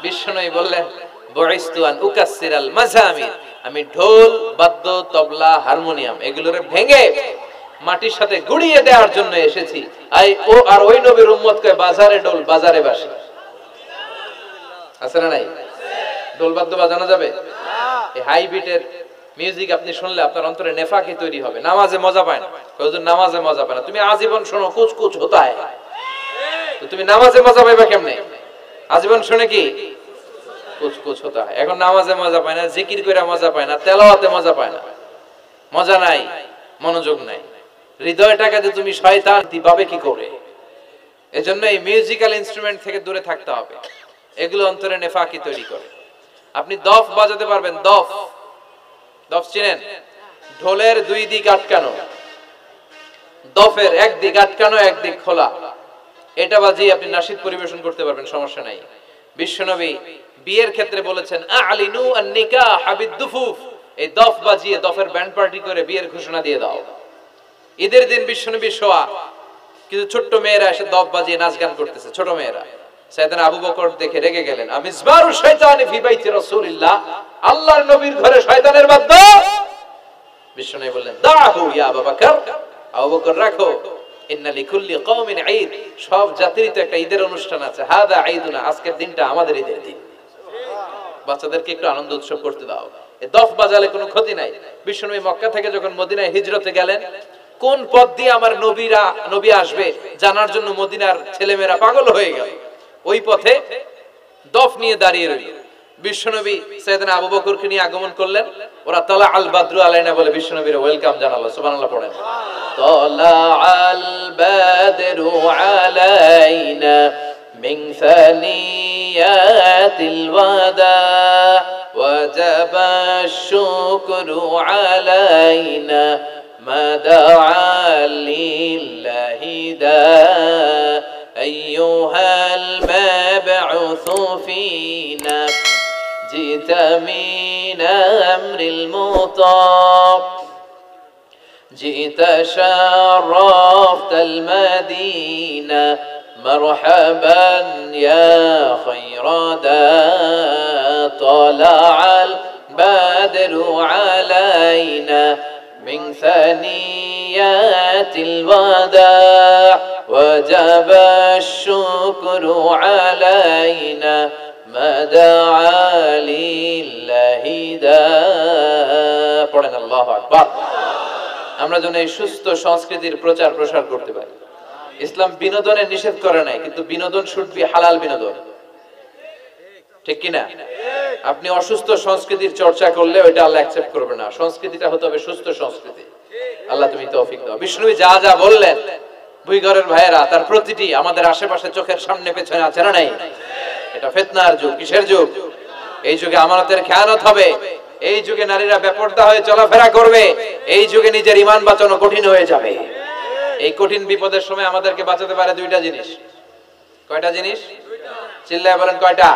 বিশ্বনবী বললেন বুইস্তু আন উকাসসিরাল মাযামির, আমি ঢোল, বাদ্য, তবলা, হারমোনিয়াম এগুলোরে ভেঙে মাটির সাথে গুড়িয়ে দেওয়ার জন্য এসেছি। আর ওই নবীর উম্মত কয় বাজারে ঢোল বাজারে বাঁশি। আছে না নাই? ঢোল বাদ্য বাজানো যাবে? এই হাই বিটের মিউজিক আপনি শুনলে আপনার অন্তরে নেফাকি তৈরি হবে। নামাজে মজা পায় না, হুজুর নামাজে মজা পায় না। তুমি আজীবন শোনো কুচ কুচ হতা হয়, তো তুমি নামাজে মজা পাইবা কেমনে? আজীবন শুনে কি কুচ কুচ হতা হয়। এখন নামাজে মজা পায় না, জিকির করে মজা পায় না, তেলাওয়াতে মজা পায় না, মজা নাই, মনোযোগ নাই। হৃদয়টাকে যে তুমি শয়তান দিবাবে কি করে? এজন্য এই মিউজিক্যাল ইনস্ট্রুমেন্ট থেকে দূরে থাকতে হবে, এগুলো অন্তরে নেফাকি তৈরি করে। আপনি দফ বাজাতে পারবেন? দফ, দফ চিনেন? ঢোলের দুই দিক আটকানো, দফের এক দিক আটকানো এক দিক খোলা, এটা বাজিয়ে আপনি নাশিদ পরিবেশন করতে পারবেন, সমস্যা নাই। বিশ্বনবী বিয়ের ক্ষেত্রে বলেছেন আলিনু আন নিকাহ বিদ্দুফুফ, এই দফ বাজিয়ে দফের ব্যান্ড পার্টি করে বিয়ের ঘোষণা দিয়ে দাও। ঈদের দিন বিশ্বনবী শোয়া, কিছু ছোট্ট মেয়েরা এসে দফ বাজিয়ে নাচ গান করতেছে, ছোট মেয়েরা। সাইয়েদনা আবু বকর দেখে রেগে গেলেন, আমিজবারু শাইতানি ফি বাইতি রাসূলিল্লাহ, আল্লাহর নবীর ঘরে শয়তানের বাদ্য। বিশ্বনবী বললেন দাহু ইয়া আবু বকর, আবু বকর রাখো, ইন্না লিকুল্লি কওমিন ঈদ, সব জাতিরই তো একটা ঈদের অনুষ্ঠান আছে, হাদা ঈদুনা, আজকের দিনটা আমাদের ঈদের দিন, বাচ্চাদেরকে একটু আনন্দ উৎসব করতে দাও। এই দফ বাজালে কোনো ক্ষতি নাই। বিশ্বনবী মক্কা থেকে যখন মদিনায় হিজরতে গেলেন, কোন পথ দিয়ে আমার নবী আসবে জানার জন্য মদিনার ছেলেমেয়েরা পাগল হয়ে গেল। ওই পথে দফ নিয়ে দাঁড়িয়ে রইল। বিশ্বনবী সাইয়েদনা আবু বকরকে নিয়ে আগমন করলেন, ওরা তালা আল বাদরু আলাইনা বলে বিশ্বনবীর ওয়েলকাম জানালো। সুবহানাল্লাহ পড়েন। তালা আল বাদরু আলাইনা মিন সানিয়াতিল ওয়াদা ওয়াজাবা শুকরু আলাইনা মাদা লিল্লাহি দা আইয়ুহাল মাবউসু ফিনা جئت من أمر المطاع جئت شرفت المدينة مرحبا يا خير داء طلع البدر علينا من ثنيات الوداع وجب الشكر علينا مدعا لله دا পড়েন আল্লাহু আকবার। আমরা যেন এই সুস্থ সংস্কৃতির প্রচার প্রসার করতে পারি। ইসলাম বিনোদনের নিষেধ করে নাই, কিন্তু বিনোদন শুড বি হালাল বিনোদন, ঠিক কি না? আপনি অসুস্থ সংস্কৃতির চর্চা করলে ওইটা আল্লাহ অ্যাকসেপ্ট করবে না। সংস্কৃতিটা হতে হবে সুস্থ সংস্কৃতি। আল্লাহ তুমি তৌফিক দাও। বিষ্ণুবী যা যা বললেন, ভুইঘরের ভাইয়েরা, তার প্রতিটি আমাদের আশেপাশে চোখের সামনে পেছনে আছে না নাই? এটা ফিতনার যুগ। কিসের যুগ? এই যুগে আমানতের খেয়ানত হবে, এই যুগে নারীরা বেপরদা হয়ে চলাফেরা করবে, এই যুগে নিজের ঈমান বাঁচানো কঠিন হয়ে যাবে। এই কঠিন বিপদের সময় আমাদেরকে বাঁচাতে পারে দুইটা জিনিস। কয়টা জিনিস? চিল্লায় বলেন কয়টা?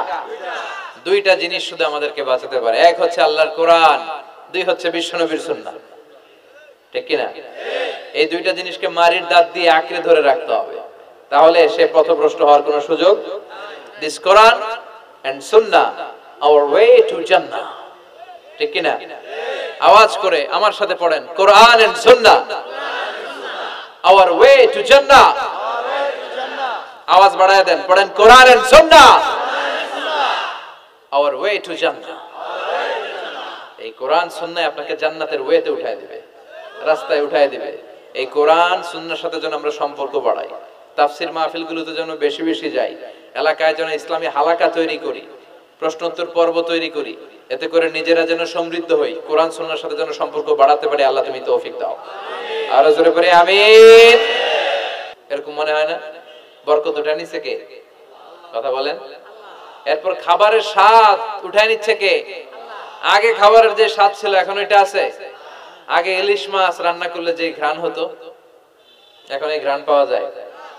দুইটা জিনিস শুধু আমাদেরকে বাঁচাতে পারে। এক হচ্ছে আল্লাহর কোরআন, দুই হচ্ছে বিশ্বনবীর সুন্নাহ, ঠিক কি না? এই দুইটা জিনিসকে মারির দাঁত দিয়ে আঁকড়ে ধরে রাখতে হবে, তাহলে সে পথভ্রষ্ট হওয়ার কোনো সুযোগ। This Quran and Sunnah, our way to Jannah, ঠিক কি না? আওয়াজ করে আমার সাথে পড়েন, কোরআন and Sunnah, our way to Jannah। আওয়াজ বাড়ায় দেন, পড়েন কোরআন and Sunnah, our way to Jannah। এই কোরআন সুন্নাহ আপনাকে জান্নাতের ওয়েতে উঠায় দিবে, রাস্তায় উঠায় দিবে। এই কোরআন সুন্নাহর সাথে যেন আমরা সম্পর্ক বাড়াই, তাফসির মাহফিলগুলোতে যেন বেশি বেশি যাই, এলাকায় যেন ইসলামী হালাকা তৈরি করি, প্রশ্নোত্তর পর্ব তৈরি করি, এতে করে নিজেরা যেন সমৃদ্ধ হই, কোরআন সুন্নাহর সাথে যেন সম্পর্ক বাড়াতে পারি। আল্লাহ তুমি তৌফিক দাও। আর জোরে করে আমিন। এরকম মনে হয় না বরকত উঠায় নিচ্ছে কে? কথা বলেন। এরপর খাবারের স্বাদ উঠায় নিচ্ছে কে? আগে খাবারের যে স্বাদ ছিল এখন এটা আছে? আগে ইলিশ মাছ রান্না করলে যে ঘ্রাণ হতো, এখন এই ঘ্রাণ পাওয়া যায়?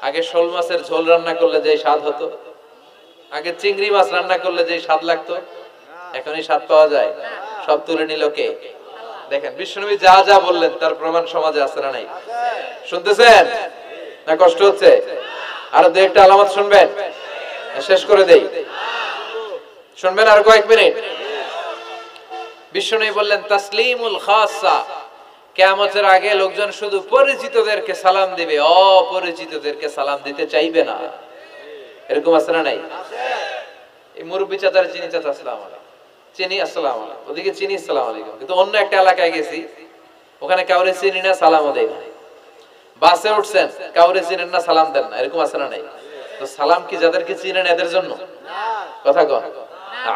আগে শোল মাছের ঝোল রান্না করলে যে স্বাদ হতো, আগে চিংড়ি মাছ রান্না করলে যে স্বাদ লাগতো, এখন এই স্বাদ পাওয়া যায়? সব তুলে নিল কে? দেখেন বিশ্বনবী যা যা বললেন তার প্রমাণ সমাজে আছে না নাই? শুনতেছেন না কষ্ট হচ্ছে? আরো দু একটা আলামত শুনবেন, শেষ করে দেই। শুনবেন আর কয়েক মিনিট। বিশ্বনবী বললেন তাসলিমুল খাসা, কিয়ামতের আগে লোকজন শুধু পরিচিতদেরকে সালাম দিবে, অপরিচিতদেরকে সালাম দিতে চাইবে না। এরকম আছে না নাই? এই মুরব্বী চাচার চিনি, চাচা আসসালামু আলাইকুম, চিনি আসসালামু আলাইকুম, ওদিকে চিনি আসসালামু আলাইকুম, কিন্তু অন্য একটা এলাকায় গেছি, ওখানে কাউরে চিনি না, সালামও দেয় না। বাসে উঠছেন, কাউরে চিনেন না, সালাম দেন না, এরকম আছে না নাই? তো সালাম কি যাদেরকে চিনেন এদের জন্য? কথা কন।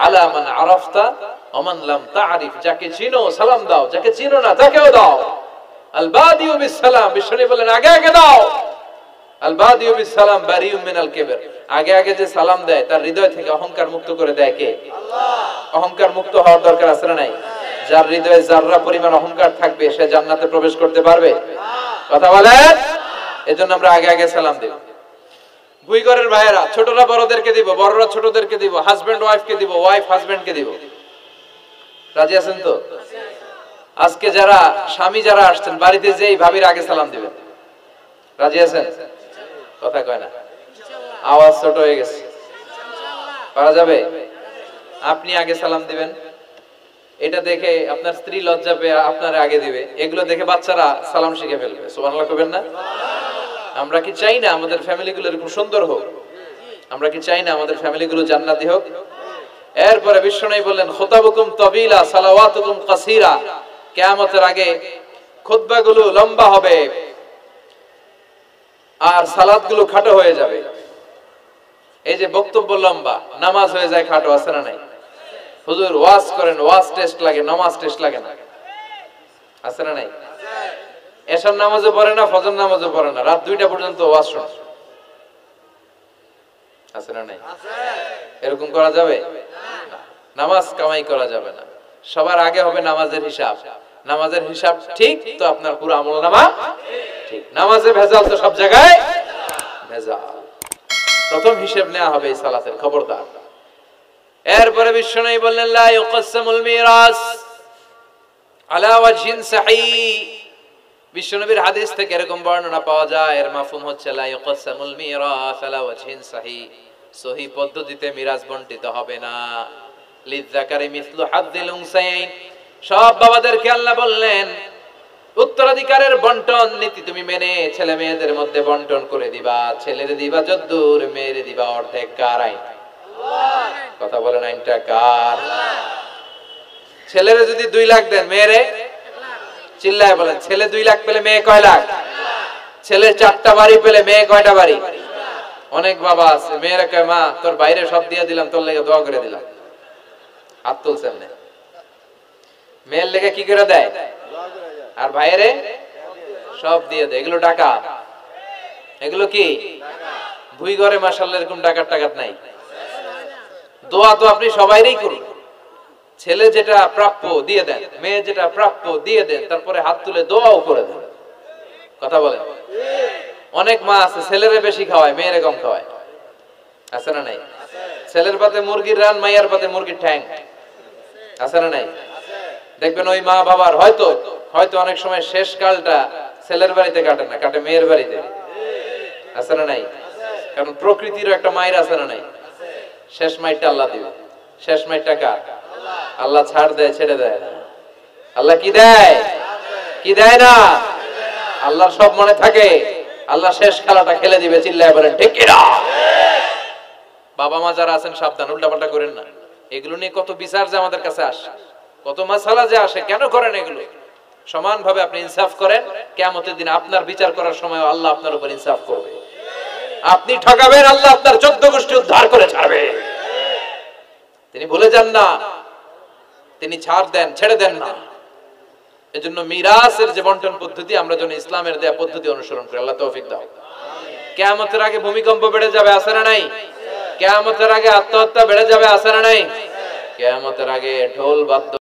আলা মান আরাফতা ওয়া মান লাম তা'রিফ, যাকে চিনো সালাম দাও, যাকে চিনো না তাকেও দাও। আল বাদিউ বিস সালাম, বিশ্বনবী বলেন আগে আগে দাও। আল বাদিউ বিস সালাম বারিউম মিনাল কিবর, আগে আগে যে সালাম দেয় তার হৃদয় থেকে অহংকার মুক্ত করে দেয় কে? আল্লাহ। অহংকার মুক্ত হওয়ার দরকার আছে না নাই? যার হৃদয়ে যাররা পরিমাণ অহংকার থাকবে সে জান্নাতে প্রবেশ করতে পারবে? কথা বলেন। এজন্য আমরা আগে আগে সালাম দেব। বুইঘরের ভাইয়েরা ছোটরা বড়দেরকে দিব, বড়রা ছোটদেরকে দিব, হাজবেন্ড ওয়াইফকে দিব, ওয়াইফ হাজবেন্ডকে দিব। রাজি আছেন তো? আজকে যারা স্বামী যারা আসছেন বাড়িতে যেই ভাবির আগে সালাম দিবেন। রাজি আছেন? কথা কয় না, আওয়াজ ছোট হয়ে গেছে। পারা যাবে? আপনি আগে সালাম দিবেন, এটা দেখে আপনার স্ত্রী লজ্জা পেয়ে আপনার আগে দিবে, এগুলো দেখে বাচ্চারা সালাম শিখে ফেলবে। সুবহানাল্লাহ কইবেন না? আমরা কি চাই না আমাদের ফ্যামিলিগুলো এরকম সুন্দর হোক? আমরা কি চাই না আমাদের ফ্যামিলিগুলো জান্নাতি হোক? এরপরে বিশ্বনবী বললেন খুতাবুকুম তাবিলা সালাওয়াতুকুম কাসীরা, কিয়ামতের আগে খুতবাগুলো লম্বা হবে আর সালাতগুলো খাটো হয়ে যাবে। এই যে বক্তব্য লম্বা, নামাজ হয়ে যায় খাটো, আছে না নাই? হুজুর ওয়াজ করেন, ওয়াজ টেস্ট লাগে, নামাজ টেস্ট লাগে না, আছে না নাই? এশার নামাজও পড়ে না, ফজর নামাজও পড়ে না, রাত 2টা পর্যন্ত ওয়াজ শোনে, আছে না নাই? এরকম করা যাবে না। নামাজ কামাই করা যাবে না। সবার আগে হবে নামাজের হিসাব। নামাজের হিসাব ঠিক তো আপনার পুরো আমলনামা ঠিক। নামাজে ভেজাল তো সব জায়গায় ভেজাল। প্রথম হিসাব নেওয়া হবে এই সালাতের, খবরদার। এরপরে বিশ্বনবী বললেন লা ইউকসামুল মিরাস আলা ওয়াজহিন সহিহ। বিশ্বনবীর হাদিস থেকে এরকম বর্ণনা পাওয়া যায়, এর মাফহুম হচ্ছে লা ইউকসামুল মিরাস আলা ওয়াজহিন সহিহ, সহিহ পদ্ধতিতে মিরাজ বণ্টিত হবে না। লিযাকারি মিসলু হাযযিল উনসায়াইন, সব বাবাদেরকে আল্লাহ বললেন উত্তরাধিকারের বন্টন নীতি তুমি মেনে ছেলে মেয়েদের মধ্যে বন্টন করে দিবা। ছেলেরে দিবা যদ্দুর, মেয়েরে দিবা অর্ধেক। কার আইন? আল্লাহ। কথা বলেন আইনটা কার? আল্লাহ। ছেলেরে যদি 2 লাখ দেন, মেয়েরে 1 লাখ। চিল্লায় বলেন, ছেলে 2 লাখ পেলে মেয়ে কয় লাখ? 1 লাখ। ছেলে 4টা বাড়ি পেলে মেয়ে কয়টা বাড়ি? 1 লাখ। অনেক বাবা আছে মেয়েরা কয় মা তোর বাইরে সব দিয়ে দিলাম, তোর লেগে দোয়া করে দিলাম। হাত তুলছেন না? মেয়ের লেগে কি করে দেয়? আর ভাইয়েরে সব দিয়ে দেয়। এগুলো টাকা, এগুলো কি ভুই ঘরে মাশাআল্লাহ এরকম টাকার টাকাত নাই। দোয়া তো আপনি সবাইরই করুন। ছেলে যেটা প্রাপ্য দিয়ে দেন, মেয়ে যেটা প্রাপ্য দিয়ে দেন, তারপরে হাত তুলে দোয়াও করে দেন। কথা বলেন। অনেক মা আছে ছেলেরে বেশি খাওয়ায়, মেয়েরে কম খাওয়ায়, আছে না নাই? ছেলের পাতে মুরগির রান, মাইয়ার পাতে মুরগির ঠ্যাং, আছে না নাই? দেখবেন ওই মা বাবার হয়তো অনেক সময় শেষ কালটা ছেলের বাড়িতে কাটে না, কাটে মেয়ের বাড়িতে, আছে না নাই? কারণ প্রকৃতির একটা মায়ের আছে না নাই? শেষ মাইরটা আল্লাহ দিবে। শেষ মাইরটা কার? আল্লাহ ছাড় দেয়, ছেড়ে দেয় না। আল্লাহ কি দেয়? কি দেয় না? আল্লাহর সব মনে থাকে। আল্লাহ শেষ খেলাটা খেলে দিবে। চিল্লায় বলেন ঠিক কি না? বাবা মা যারা আছেন সাবধান, উল্টাপাল্টা করেন না। এগুলো নিয়ে কত বিচার যে আমাদের কাছে আসে, কত মাসালা যে আসে, কেন করেন এগুলো? সমানভাবে আপনি ইনসাফ করেন, কিয়ামতের দিন আপনার বিচার করার সময় আল্লাহ আপনার উপর ইনসাফ করবে। আপনি ঠকাবেন, আল্লাহ আপনার 14 গোষ্ঠী উদ্ধার করে ছাড়বে। তিনি ভুলে যান না, তিনি ছাড় দেন, ছেড়ে দেন না। এজন্য মিরাসের যে বন্টন পদ্ধতি, আমরা যেন ইসলামের দেয়া পদ্ধতি অনুসরণ করি। আল্লাহ তৌফিক দাও। কিয়ামতের আগে ভূমিকম্প বেড়ে যাবে, আছে না নাই? কিয়ামতের আগে আত্মহত্যা বেড়ে যাবে, আছে না নাই? কিয়ামতের আগে ঢোল বাদ্য